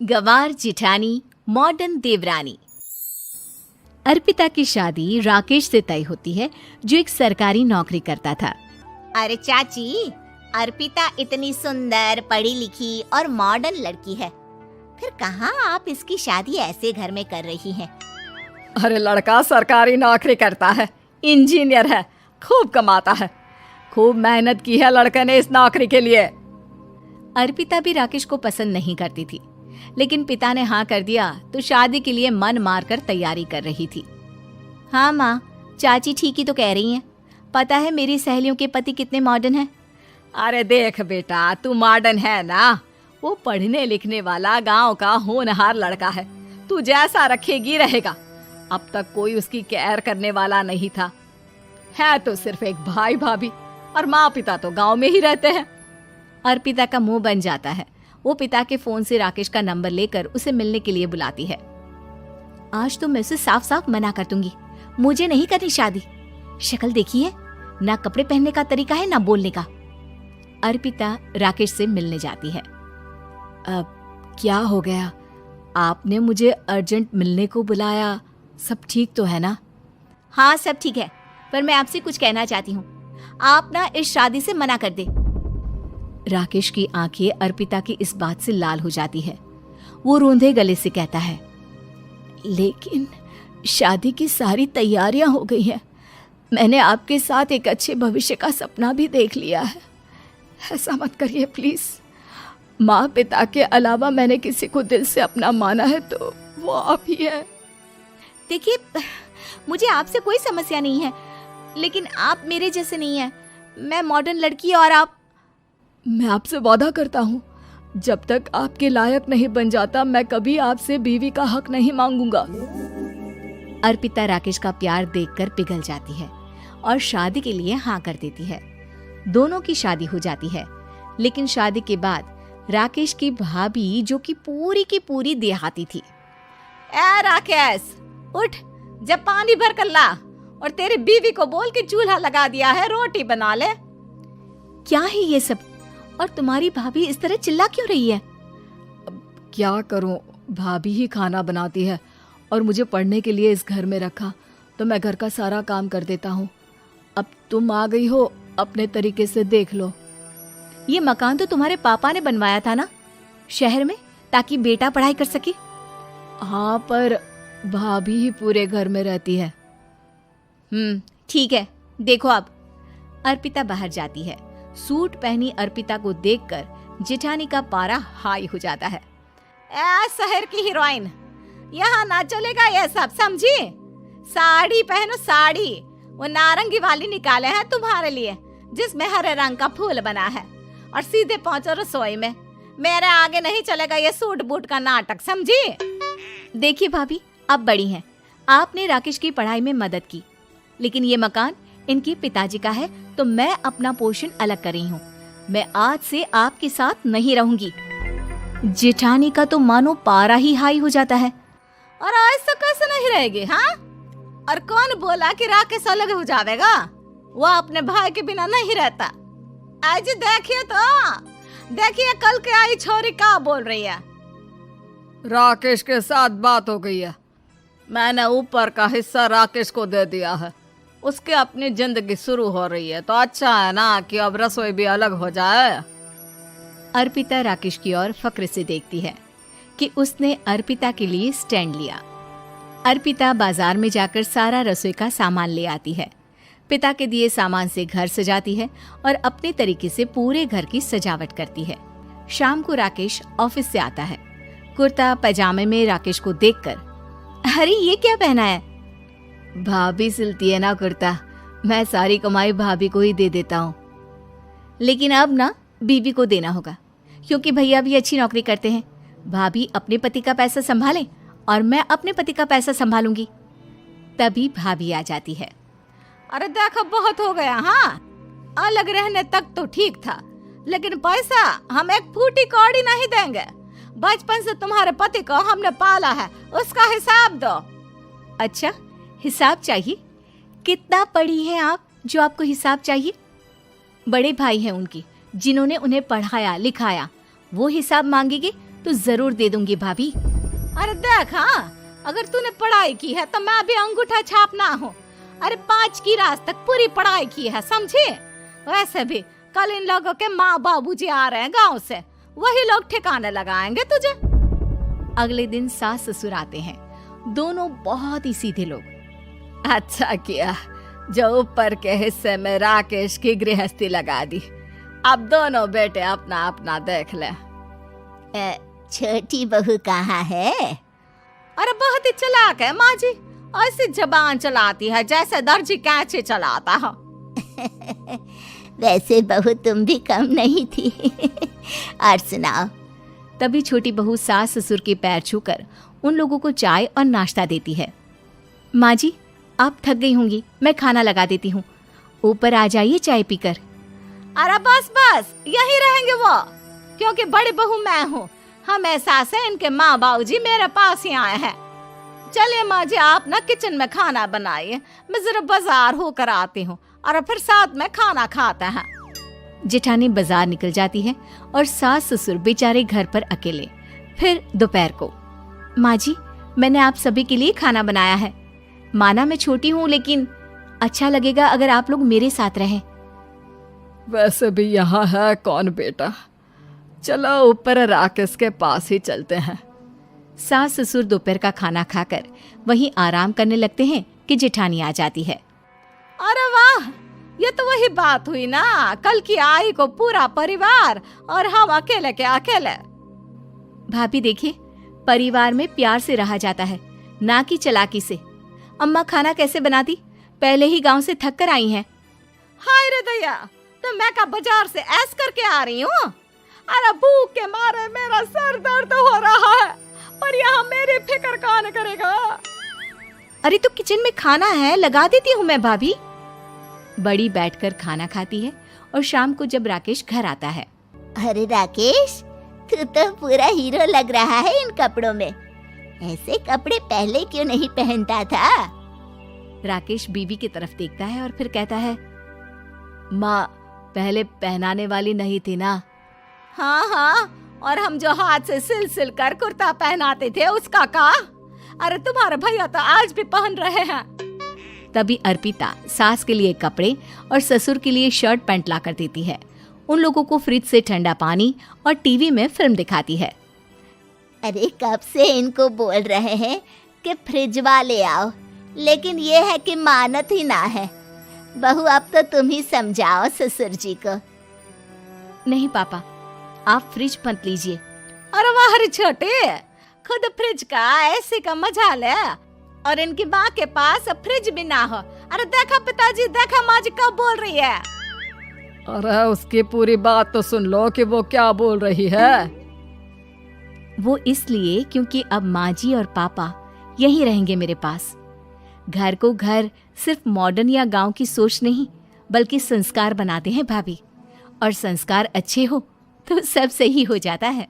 गंवार जिठानी modern देवरानी। अर्पिता की शादी राकेश से तय होती है, जो एक सरकारी नौकरी करता था। अरे चाची, अर्पिता इतनी सुंदर, पढ़ी लिखी और मॉडर्न लड़की है, फिर कहाँ आप इसकी शादी ऐसे घर में कर रही हैं? अरे लड़का सरकारी नौकरी करता है, इंजीनियर है, खूब कमाता है, खूब मेहनत की है लड़के ने इस नौकरी के लिए। अर्पिता भी राकेश को पसंद नहीं करती थी, लेकिन पिता ने हाँ कर दिया तो शादी के लिए मन मारकर तैयारी कर रही थी। हाँ माँ, चाची ठीक ही तो कह रही हैं। पता है मेरी सहेलियों के पति कितने मॉडर्न हैं। अरे देख बेटा, तू मॉडर्न है ना, वो पढ़ने लिखने वाला गांव का होनहार लड़का है, तू जैसा रखेगी रहेगा। अब तक कोई उसकी केयर करने वाला नहीं था, है तो सिर्फ एक भाई भाभी, और माँ पिता तो गांव में ही रहते हैं। अर्पिता का मुंह बन जाता है। वो पिता के फोन से राकेश का नंबर लेकर उसे मिलने के लिए बुलाती है। आज तो मैं उसे साफ साफ मना कर दूंगी, मुझे नहीं करनी शादी। शक्ल देखी है ना, कपड़े पहनने का तरीका है ना बोलने का। अर्पिता राकेश से मिलने जाती है। अब क्या हो गया, आपने मुझे अर्जेंट मिलने को बुलाया, सब ठीक तो है ना? हाँ सब ठीक है, पर मैं आपसे कुछ कहना चाहती हूँ। आप ना इस शादी से मना कर दे। राकेश की आंखें अर्पिता की इस बात से लाल हो जाती है। वो रोंधे गले से कहता है, लेकिन शादी की सारी तैयारियां हो गई हैं। मैंने आपके साथ एक अच्छे भविष्य का सपना भी देख लिया है। ऐसा मत करिए प्लीज। माँ पिता के अलावा मैंने किसी को दिल से अपना माना है तो वो आप ही है। देखिए, मुझे आपसे कोई समस्या नहीं है, लेकिन आप मेरे जैसे नहीं हैं। मैं मॉडर्न लड़की और आप। मैं आपसे वादा करता हूँ, जब तक आपके लायक नहीं बन जाता मैं कभी आपसे बीवी का हक नहीं मांगूंगा। अर्पिता राकेश का प्यार देखकर पिघल जाती है और शादी के लिए हाँ कर देती है। दोनों की शादी हो जाती है, लेकिन शादी के बाद राकेश की भाभी, जो कि पूरी देहाती थी। ए राकेश, उठ, जब पानी भर कर ला और तेरी बीवी को बोल के चूल्हा लगा दिया है, रोटी बना ले। क्या है ये सब? और तुम्हारी भाभी इस तरह चिल्ला क्यों रही है? क्या करूं, भाभी ही खाना बनाती है और मुझे पढ़ने के लिए इस घर में रखा, तो मैं घर का सारा काम कर देता हूँ। अब तुम आ गई हो, अपने तरीके से देख लो। ये मकान तो तुम्हारे पापा ने बनवाया था ना शहर में, ताकि बेटा पढ़ाई कर सके। हाँ, पर भाभी ही पूरे घर में रहती है। ठीक है, देखो अब। अर्पिता बाहर जाती है। सूट पहनी अर्पिता को देखकर जेठानी का पारा हाई हो जाता है। ए शहर की हीरोइन, यहाँ ना चलेगा ये सब, समझी? साड़ी पहनो, साड़ी। वो नारंगी वाली निकाले हैं तुम्हारे लिए, जिसमें हरे रंग का फूल बना है, और सीधे पहुंचो रसोई में। मेरे आगे नहीं चलेगा ये सूट बूट का नाटक, समझी? देखिए भाभी, आप बड़ी हैं, आपने राकेश की पढ़ाई में मदद की, लेकिन ये मकान इनके पिताजी का है, तो मैं अपना पोर्शन अलग कर रही हूँ। मैं आज से आपके साथ नहीं रहूंगी। जेठानी का तो मानो पारा ही हाई हो जाता है। और ऐसा कैसे नहीं रहेगी? हाँ, और कौन बोला कि राकेश अलग हो जाएगा? वो अपने भाई के बिना नहीं रहता। आज देखिए तो, देखिए कल के आई छोरी क्या बोल रही है। राकेश के साथ बात हो गई है, मैंने ऊपर का हिस्सा राकेश को दे दिया है, उसकी अपनी जिंदगी शुरू हो रही है, तो अच्छा है ना कि अब रसोई भी अलग हो जाए। अर्पिता राकेश की ओर फक्र से देखती है कि उसने अर्पिता के लिए स्टैंड लिया। अर्पिता बाजार में जाकर सारा रसोई का सामान ले आती है। पिता के दिए सामान से घर सजाती है और अपने तरीके से पूरे घर की सजावट करती है। शाम को राकेश ऑफिस से आता है। कुर्ता पैजामे में राकेश को देखकर, अरे ये क्या पहना है? भाभी सिलती है ना कुर्ता, मैं सारी कमाई भाभी को ही दे देता हूँ। लेकिन अब ना बीवी को देना होगा, क्योंकि भैया भी अच्छी नौकरी करते हैं। भाभी अपने पति का पैसा संभालें और मैं अपने पति का पैसा संभालूंगी। तभी भाभी आ जाती है। अरे देखो, बहुत हो गया। हाँ, अलग रहने तक तो ठीक था, लेकिन पैसा हम एक फूटी कौड़ी नहीं देंगे। बचपन से तुम्हारे पति को हमने पाला है, उसका हिसाब दो। अच्छा, हिसाब चाहिए? कितना पढ़ी है आप जो आपको हिसाब चाहिए? बड़े भाई हैं उनकी, जिन्होंने उन्हें पढ़ाया लिखाया, वो हिसाब मांगेंगे तो जरूर दे दूंगी भाभी। अरे देख, हाँ, अगर तूने पढ़ाई की है तो मैं भी अंगूठा छापना हूँ। अरे 5 की क्लास तक पूरी पढ़ाई की है, समझे? वैसे भी कल इन लोगों के माँ बाबूजी आ रहे हैं गांव से, वही लोग ठिकाने लगाएंगे तुझे। अगले दिन सास ससुर आते हैं, दोनों बहुत ही सीधे लोग। अच्छा किया जो ऊपर के हिस्से में राकेश की गृहस्थी लगा दी। अब दोनों बेटे अपना अपना देख ले। छोटी बहू कहाँ है? अरे बहुत ही चालाक है माँ जी, ऐसी जबान चलाती है जैसे दर्जी कैंची चलाता है। वैसे बहू तुम भी कम नहीं थी। और सुनाओ। तभी छोटी बहू सास ससुर के पैर छूकर उन लोगों को चाय और नाश्ता देती है। माँ जी, आप थक गई होंगी, मैं खाना लगा देती हूँ, ऊपर आ जाइए चाय पीकर। अरे बस बस, यही रहेंगे वो, क्योंकि बड़ी बहू मैं हूँ। हम एहसास है इनके माँ बाबूजी मेरे पास ही आए हैं। चलिए माँ जी, आप ना किचन में खाना बनाइए, मैं जरा बाजार होकर आती हूँ और फिर साथ में खाना खाते हैं। जेठानी बाजार निकल जाती है और सास ससुर बेचारे घर पर अकेले। फिर दोपहर को, माँ जी, मैंने आप सभी के लिए खाना बनाया है। माना मैं छोटी हूँ, लेकिन अच्छा लगेगा अगर आप लोग मेरे साथ रहें। वैसे भी यहाँ है कौन बेटा, चलो ऊपर राकेश के पास ही चलते हैं। सास ससुर दोपहर का खाना खाकर वहीं आराम करने लगते हैं कि जेठानी आ जाती है। अरे वाह, ये तो वही बात हुई ना, कल की आई को पूरा परिवार और हम अकेले के अकेले। भाभी देखिए, परिवार में प्यार से रहा जाता है, ना कि चालाकी से। अम्मा खाना कैसे बनाती, पहले ही गांव से थक कर आई हैं। हाय रे दया, तो मैं का बाजार से ऐस करके आ रही हूँ। अरे भूख के मारे मेरा सर दर्द हो रहा है, पर यहाँ मेरी फिक्र कौन करेगा। अरे तो किचन में खाना है, लगा देती हूँ मैं भाभी। बड़ी बैठकर खाना खाती है और शाम को जब राकेश घर आता है। अरे राकेश, तू तो पूरा हीरो लग रहा है इन कपड़ों में। ऐसे कपड़े पहले क्यों नहीं पहनता था? राकेश बीवी की तरफ देखता है और फिर कहता है, माँ, पहले पहनाने वाली नहीं थी ना। हाँ हाँ, और हम जो हाथ से सिल सिल कर कुर्ता पहनाते थे उसका का? अरे तुम्हारे भैया तो आज भी पहन रहे हैं। तभी अर्पिता सास के लिए कपड़े और ससुर के लिए शर्ट पैंट ला कर देती है। उन लोगों को फ्रिज से ठंडा पानी और टीवी में फिल्म दिखाती है। अरे कब से इनको बोल रहे हैं कि फ्रिज वाले आओ, लेकिन ये है कि मानत ही ना है। बहू, अब तो तुम ही समझाओ ससुर जी को। नहीं पापा, आप फ्रिज मत लीजिए। अरे वाह रे छोटे, खुद फ्रिज का ऐसे का मजा ले, और इनकी माँ के पास फ्रिज भी ना हो। अरे देखा पिताजी, देखा माँ जी कब बोल रही है। अरे उसकी पूरी बात तो सुन लो कि वो क्या बोल रही है। वो इसलिए क्योंकि अब माँ जी और पापा यहीं रहेंगे मेरे पास। घर को घर सिर्फ मॉडर्न या गांव की सोच नहीं, बल्कि संस्कार बनाते हैं भाभी, और संस्कार अच्छे हो तो सब सही हो जाता है।